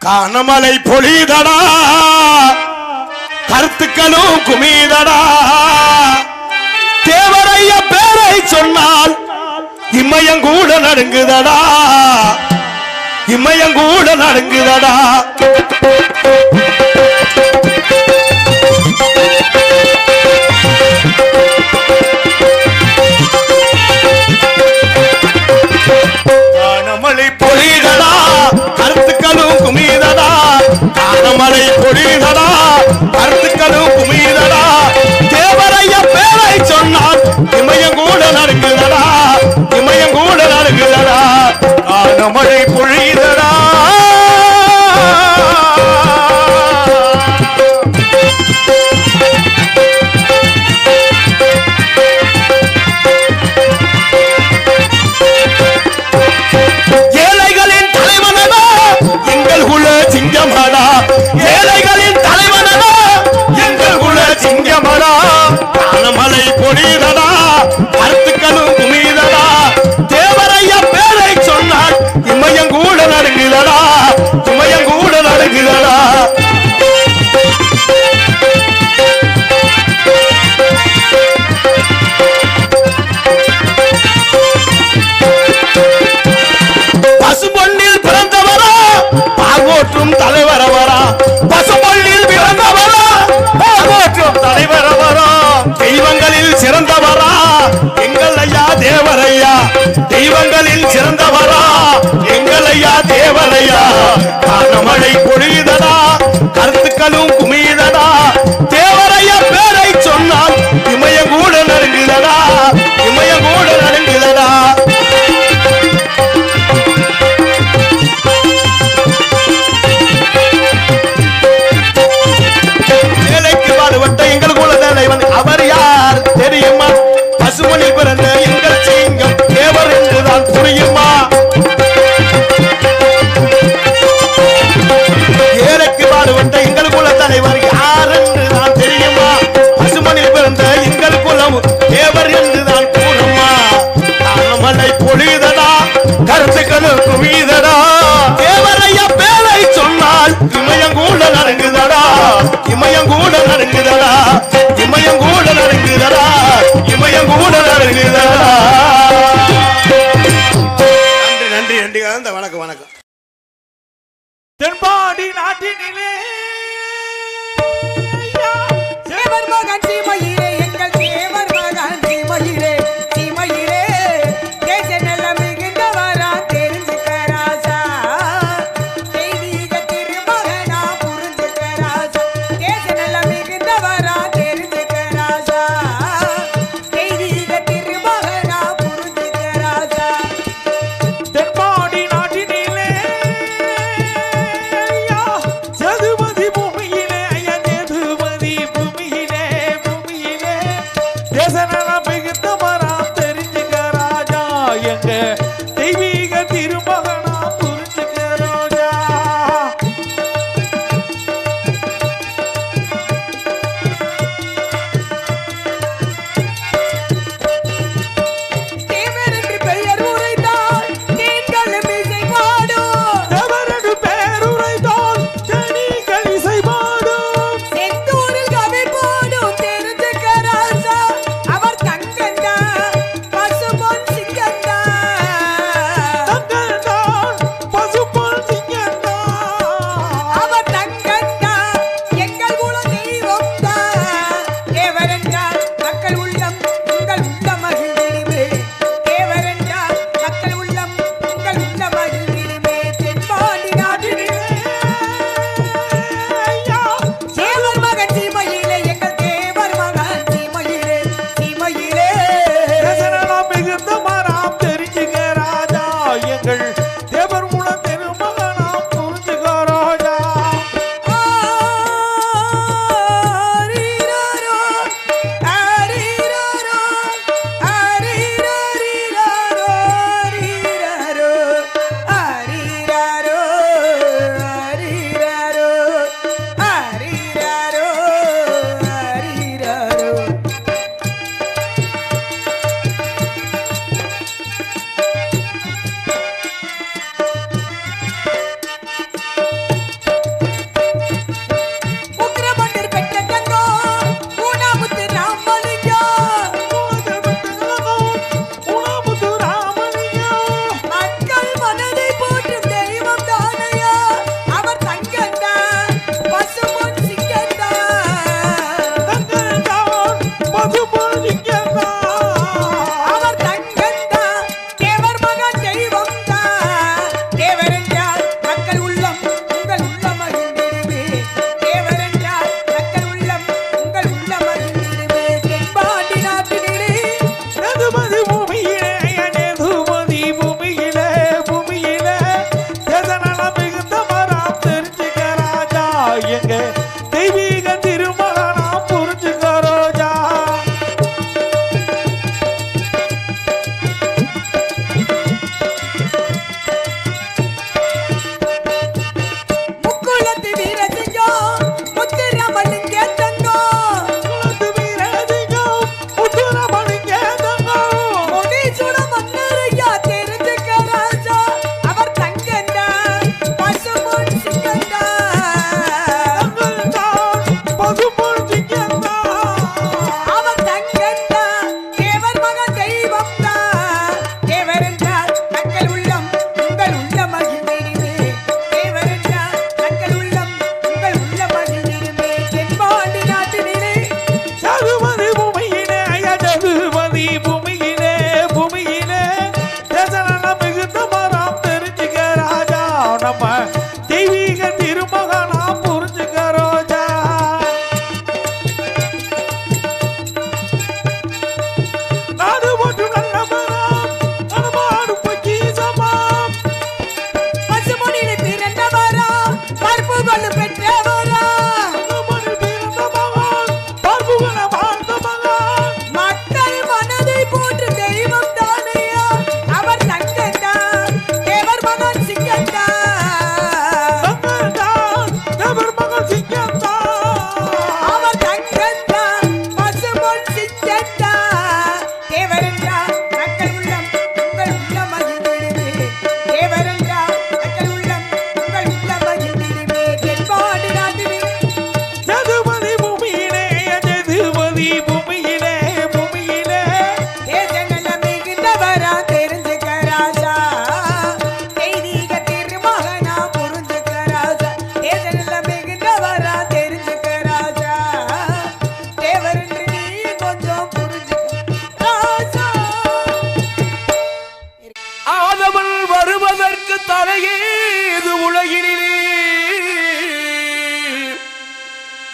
காணமலை பொழிதடா கருத்துக்களும் குமிதடா தேவரைய பேரை சொன்னால் இமயங்கூட நடுங்குதடா இமயங்கூட நடுங்குதடா காணமலை பொழிதடா கருத்துக்களும் குமிதடா காணமலை பொழிதடா கருத்துக்களும் குமிதடா தேவரைய பேரை சொன்னால் இமயங்கூட நடுங்குதடா இமயங்கூட நடுங்குதடா காணமலை பொழிதடா ஏழைகளின் தலைவனடா எங்கள் குல சிங்கமடா ஏழைகளின் தலைவனடா எங்கள் குல சிங்கமடா காணமலை பொழிதடா கருத்துக்களும் குமிதடா தேவரைய பேரை சொன்னால் இமயங்கூட நடுங்குதடா இமயங்கூட நடுங்குதடா பசும்பொன்னில் பிறந்தவரா பார்வோற்றும் தலைவரவரா பசும்பொன்னில் பிறந்தவரா பார்வோற்றும் தலைவரவரா தெய்வங்களில் சிறந்தவரா எங்கள் ஐயா தேவரையா தெய்வங்களில் சிறந்தவரா எங்கள் ஐயா தேவரையா காணமழை பொழிதடா கருத்துக்களும் குமிதடா தேவரைய பேரை சொன்னால் இமயங்கூட நடுங்குதடா இமயங்கூட நடுங்குதடா எங்கள் குல தலைவன் அவர் யார் தெரியுமா பசுமொழி பிறந்த எங்கள் சிங்கம் தேவர் என்றுதான் புரியுமா ஏழைக்கு பாடுபட்ட எங்கள் குல தலைவன்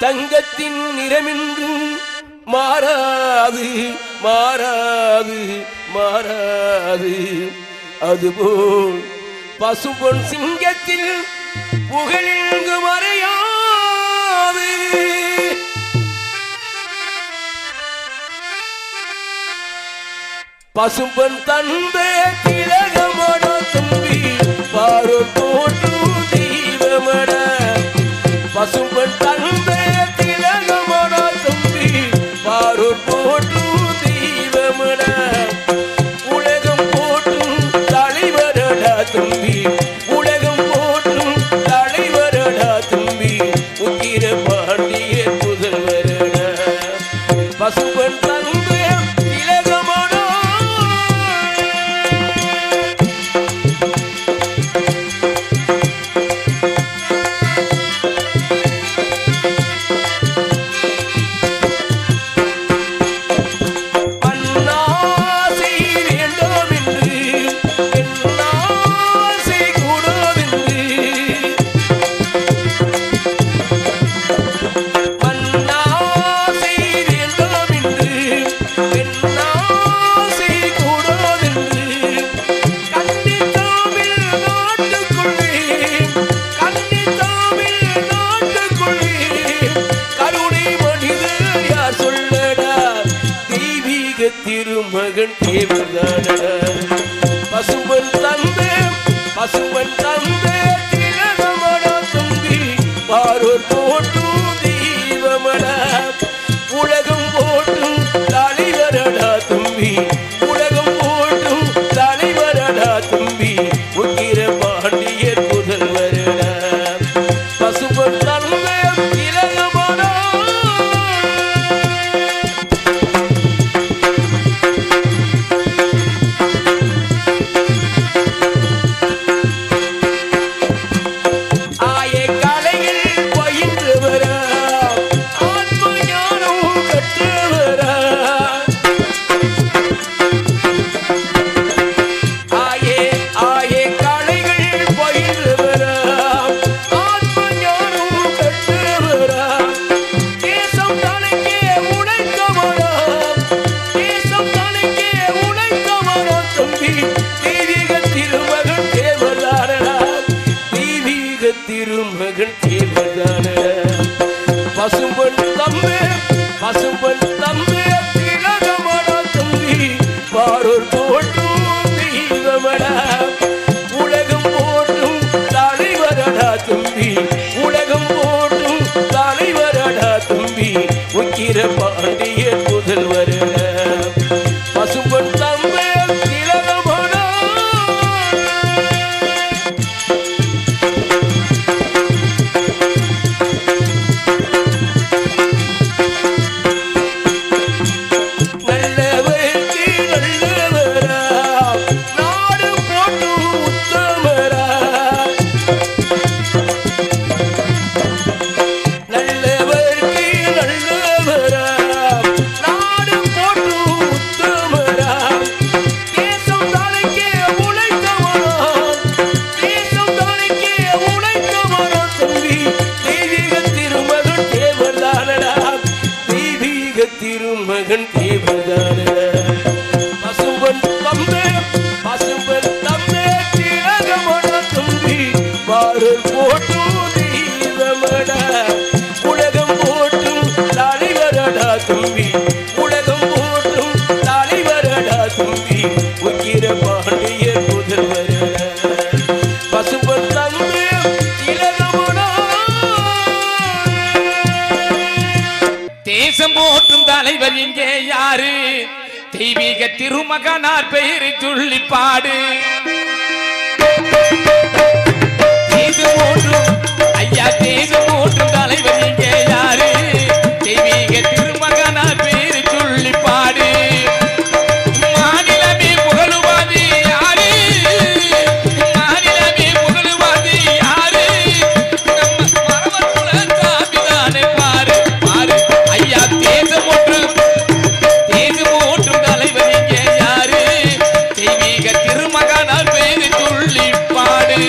தங்கத்தின் நிறமென்றும் மாறாது மாறாது மாறாது. அதுபோல் பசும்பொன் சிங்கத்தில் புகழெங்கு மறையாது. பசும்பொன் தந்த திலகமட தம்பி பாரோர் போற்றும் தெய்வமட. பசும்பொன் தந்த திலகமட தம்பி பாரோர் போற்றும் தெய்வமட. உலகம் போற்றும் தலைவரடா தம்பி, உலகம் போற்றும் தலைவரடா தம்பி, உக்கிர பாண்டிய புதல்வரடா. பசும்பொன் தந்த திருமகன் தேவதானடா. பசும்பொன் தந்த பசும்பொன் தந்த திலகமடா தம்பி பாரோர் போற்றும் தெய்வமடா. உலகம் போற்றும் தலைவரடா தம்பி, உலகம் போற்றும் தலைவரடா தம்பி, உக்கிர பாண்டியர் புதல்வரடா. பசும்பொன் தந்த திலகமடா. திருமகன் தேவதானடா. பசும்பொன் தம்பி பசும்பொன் தம்பி திலகமடா தம்பி பாரோர் போற்றும் தெய்வமடா. உலகம் போற்றும் தலைவரடா தம்பி, உலகம் போற்றும் தலைவரடா தம்பி, உக்கிர பாண்டிய புதல்வரடா. பசும்பொன் தம்பி திலகமடா. திருமகன் தேவதானடா. பசும்பொன் தம்பி பசும்பொன் தம்பி திலகமடா தம்பி பாரோர் போற்றும் தெய்வமடா. உலகம் போற்றும் தலைவரடா தம்பி, உலகம் போற்றும் தலைவரடா தம்பி, உக்கிர பாண்டிய புதல்வரடா. பசும்பொன் தம்பி திலகமடா. தேசம் போற்றும் தலைவர் இங்கே யாரு? தெய்வீக திருமகனார் பெயரை சொல்லி பாடு. தேசம் போற்றும் ஐயா, தேசம் போற்றும் தலைவர் இங்கே யாரு? தெய்வீக திருமகனார் பெயரை சொல்லி பாடு. மாநிலமே புகழுவாதி யாரு? மாநிலமே புகழுவாதி யாரு? நம்ம மரபுல சாமிதானே பாரு பாரு. ஐயா தேசம் போற்றும் தலைவர் இங்கே யாரு? தெய்வீக திருமகனார் பெயரை சொல்லி பாடு.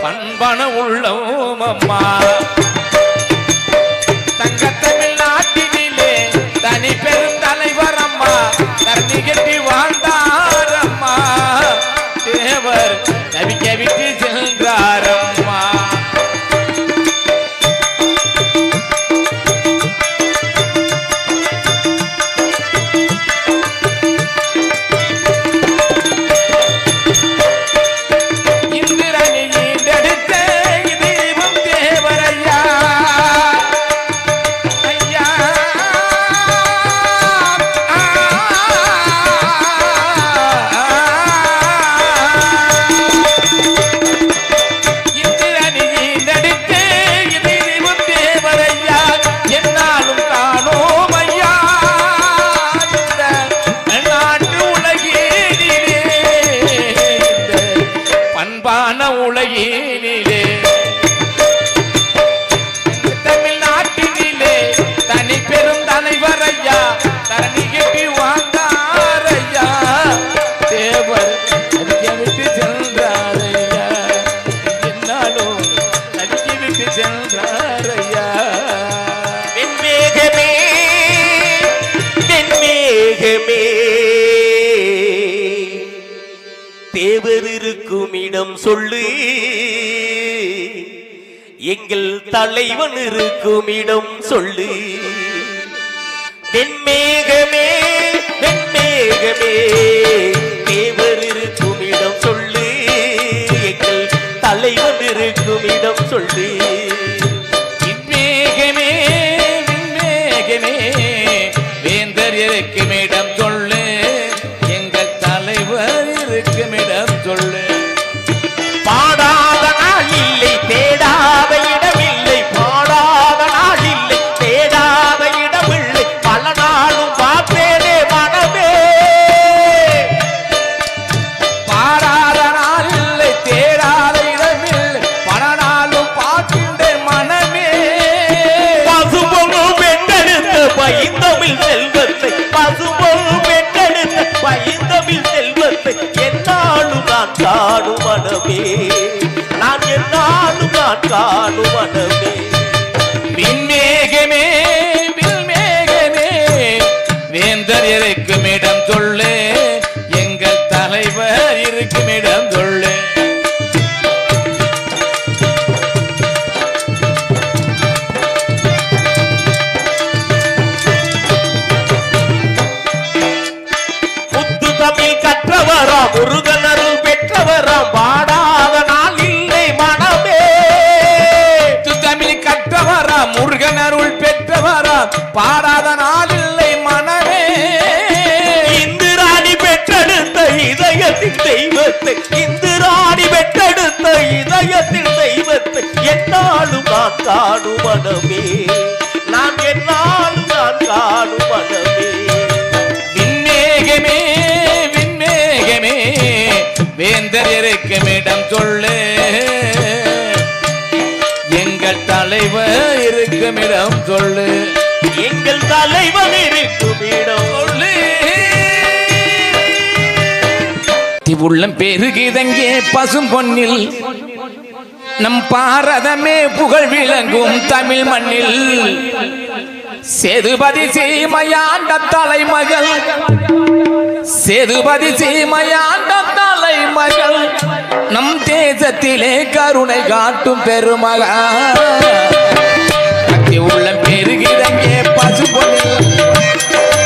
பண்பன உள்ளோம் அம்மா. தங்க தமிழ் நாட்டினிலே தனி பெரும் தலைவர் அம்மா, தரணி கட்டி வாழ்ந்தார் அம்மா. தேவர் தவிக்க விட்டு சென்றார் அம்மா. உலகினிலே தமிழ்நாட்டினிலே தனி பெரும் தலைவர் ஐயா, தரணி கட்டி வாழ்ந்தார் ஐயா. தேவர் தவிக்க விட்டு சென்றார் ஐயா, என்னாலும் தவிக்க விட்டு சென்றார் ஐயா. வெண்மேகமே வெண்மேகமே தேவர் இருக்கும் இடம் சொல்லு, எங்கள் தலைவன் இருக்கும் இடம் சொல்லு. வெண்மேகமே வெண்மேகமே தேவர் இருக்கும் இடம் சொல்லு, எங்கள் தலைவன் இருக்கும் இடம் சொல்லு. விண்மேகமே விண்மேகமே வேந்தர் இருக்கும் இடம் சொல்லு, எங்கள் தலைவர் இருக்கும் இடம் சொல்லு. பாடாத நாள் இல்லை தேடாத இடமில்லை, பாடாத நாள் இல்லை தேடாத இடமில்லை, பல நாளும் பார்த்தேனே மனமே. பாடாத நாள் இல்லை தேடாத இடமில்லை, பல நாளும் பார்க்கின்றேன் மனமே. பசுபொழு பெண்ணெடுத்த பைந்தமிழ் செல்வத்தை, பசுபொழு பெண்ணெடுத்த பைந்தமிழ் செல்வத்தை என்னாலும் நான் காணும் மனமே, நான் என்னாலும் நான் காணும் மனமே. விண்மேகமே விண்மேகமே வேந்தர் இருக்கும் இடம் சொல்லு, எங்கள் தலைவர் இருக்கும் இடம் சொல்லு. முத்து தமிழ் கற்றவரா முருகனருள் பெற்றவரா, பாடாத நாள் இல்லை மனமே. தமிழ் கற்றவரா முருகன் அருள் பெற்றவரா, பாடாத நாள் இல்லை மனமே. இந்திராணி பெற்றெடுத்த இதயத்தின் தெய்வத்தை, இந்திராணி பெற்றெடுத்த இதயத்தின் தெய்வத்தை என்னாலும் நான் காணும் மனமே, நான் என்னாலும் நான் காணும் மனமே. விண்மேகமே விண்மேகமே வேந்தர் இருக்கும் இடம் சொல்லு, எங்கள் தலைவர் இருக்கும் இடம் சொல்லு. எங்கள் தலைவன் இருக்கும் இடம் சொல்லு. உள்ளம் பெருகிதங்கே பசும் பொன்னில் நம் பாரதமே புகழ் விளங்கும் தமிழ் மண்ணில். சேதுபதி சீமையாண்ட தலைமகள், சேதுபதி சீமையாண்ட தலைமகள், நம் தேசத்திலே கருணை காட்டும் பெருமகா. உள்ளம் பெருகிதங்கே பசும் பொன்னில்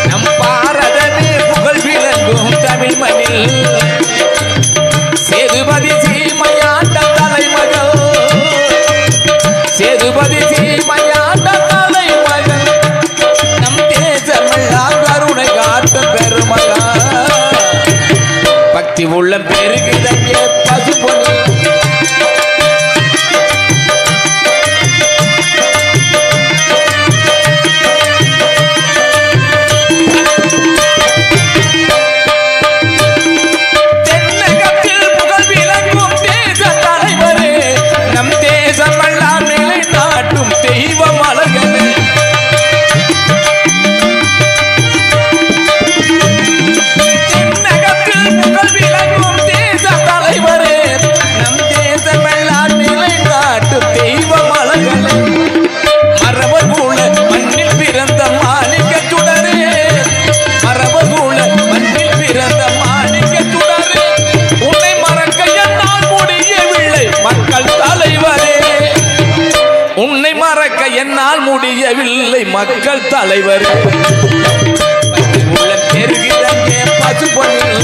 நம் பாரதமே புகழ் விளங்கும் தமிழ் மண்ணில். சேதுபதி சீமையாண்ட தலைமகள், சேதுபதி சீமையாண்ட தலைமகள், நம் தேசமெல்லாம் கருணை காட்டும் பெருமகா. பக்தி உள்ளம் பெருகிதங்கே பசு பொன்னில் இல்லை மக்கள் தலைவர் உள்ள பெருகிறங்கே பசுபொன்னில்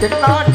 தென்னாடு